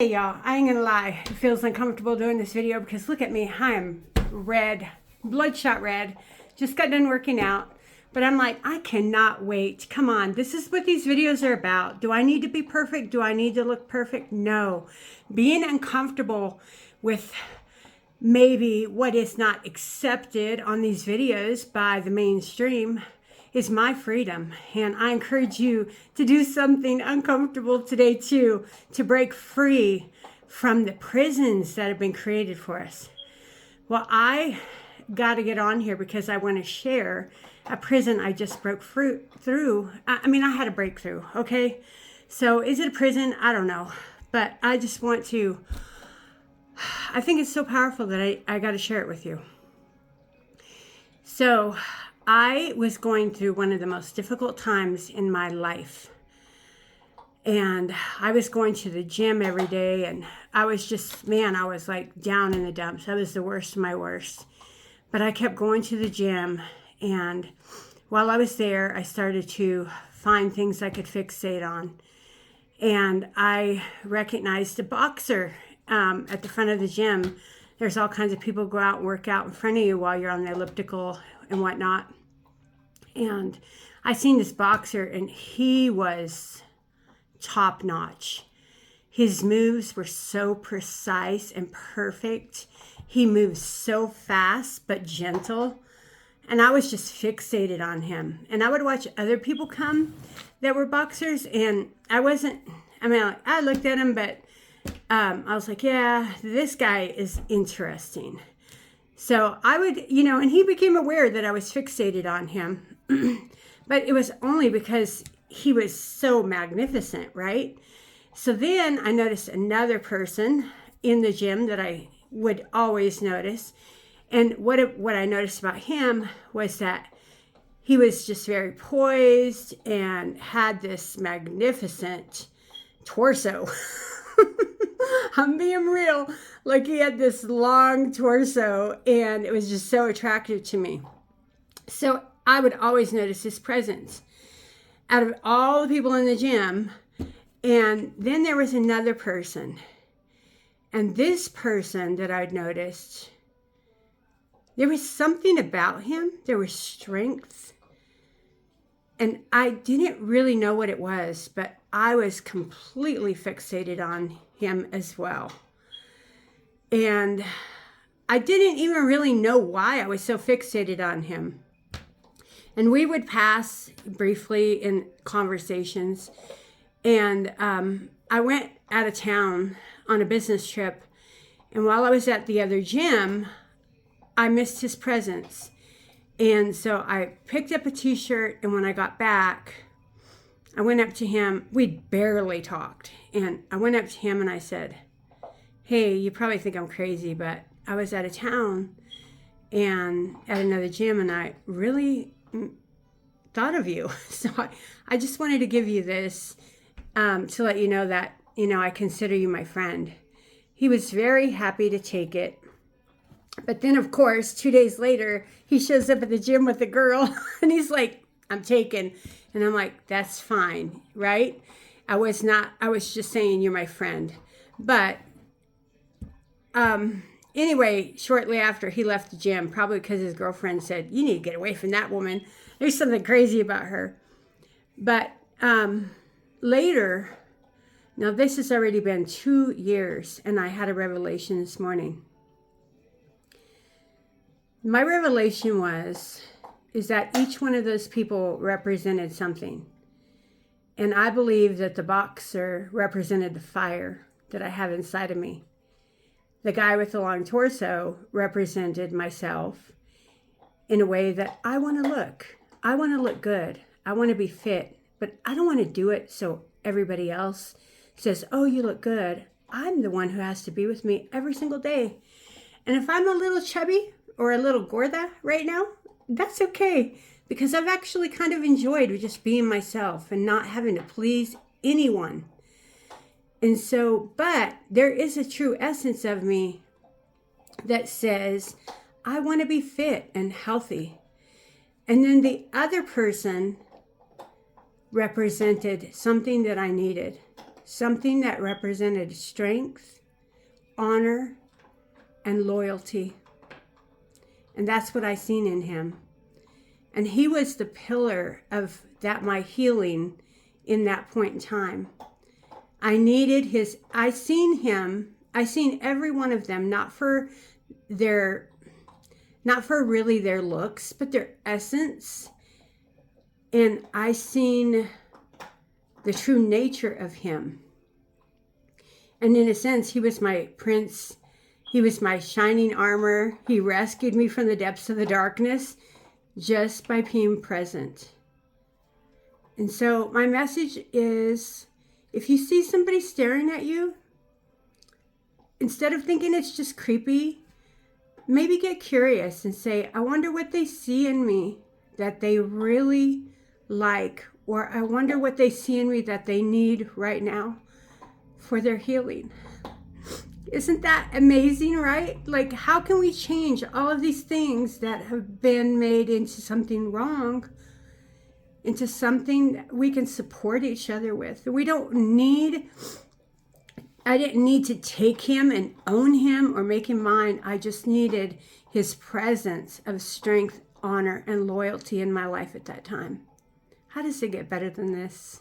Hey y'all, I ain't gonna lie, it feels uncomfortable doing this video because look at me, I'm red, bloodshot red, just got done working out, but I'm like, I cannot wait. Come on, this is what these videos are about. Do I need to be perfect? Do I need to look perfect? No. Being uncomfortable with maybe what is not accepted on these videos by the mainstream is my freedom. And I encourage you to do something uncomfortable today too, to break free from the prisons that have been created for us. Well, I got to get on here because I want to share a prison I just broke through. I had a breakthrough, okay? So is it a prison? I don't know. But I just want to, I think it's so powerful that I got to share it with you. So I was going through one of the most difficult times in my life. And I was going to the gym every day, and I was just, I was like down in the dumps. I was the worst of my worst. But I kept going to the gym, and while I was there, I started to find things I could fixate on. And I recognized a boxer at the front of the gym. There's all kinds of people go out and work out in front of you while you're on the elliptical and whatnot. And I seen this boxer, and he was top notch. His moves were so precise and perfect. He moved so fast but gentle. And I was just fixated on him. And I would watch other people come that were boxers, and I looked at him, but I was like, yeah, this guy is interesting. So I would, and he became aware that I was fixated on him. But it was only because he was so magnificent, right? So then I noticed another person in the gym that I would always notice. And what I noticed about him was that he was just very poised and had this magnificent torso. I'm being real. Like, he had this long torso, and it was just so attractive to me. So I would always notice his presence out of all the people in the gym. And then there was another person. And this person that I'd noticed, there was something about him. There was strength. And I didn't really know what it was, but I was completely fixated on him as well. And I didn't even really know why I was so fixated on him. And we would pass briefly in conversations. And I went out of town on a business trip. And while I was at the other gym, I missed his presence. And so I picked up a t-shirt, and when I got back, I went up to him. We'd barely talked. And I went up to him and I said, hey, you probably think I'm crazy, but I was out of town and at another gym, and I really thought of you. So I just wanted to give you this to let you know that, I consider you my friend. He was very happy to take it. But then, of course, 2 days later, he shows up at the gym with a girl, and he's like, I'm taken. And I'm like, that's fine, right? I was just saying you're my friend. But anyway, shortly after, he left the gym, probably because his girlfriend said, you need to get away from that woman. There's something crazy about her. But later, now this has already been 2 years, and I had a revelation this morning. My revelation is that each one of those people represented something. And I believe that the boxer represented the fire that I have inside of me. The guy with the long torso represented myself in a way that I want to look. I want to look good. I want to be fit. But I don't want to do it so everybody else says, oh, you look good. I'm the one who has to be with me every single day. And if I'm a little chubby or a little gorda right now, that's okay. Because I've actually kind of enjoyed just being myself and not having to please anyone. And so, but there is a true essence of me that says, I want to be fit and healthy. And then the other person represented something that I needed, something that represented strength, honor, and loyalty. And that's what I seen in him. And he was the pillar of that, my healing in that point in time. I seen every one of them, not for really their looks, but their essence. And I seen the true nature of him. And in a sense, he was my prince. He was my shining armor. He rescued me from the depths of the darkness just by being present. And so my message is, if you see somebody staring at you, instead of thinking it's just creepy, maybe get curious and say, I wonder what they see in me that they really like, or I wonder what they see in me that they need right now for their healing. Isn't that amazing, right? Like, how can we change all of these things that have been made into something wrong, into something that we can support each other with? I didn't need to take him and own him or make him mine. I just needed his presence of strength, honor, and loyalty in my life at that time. How does it get better than this?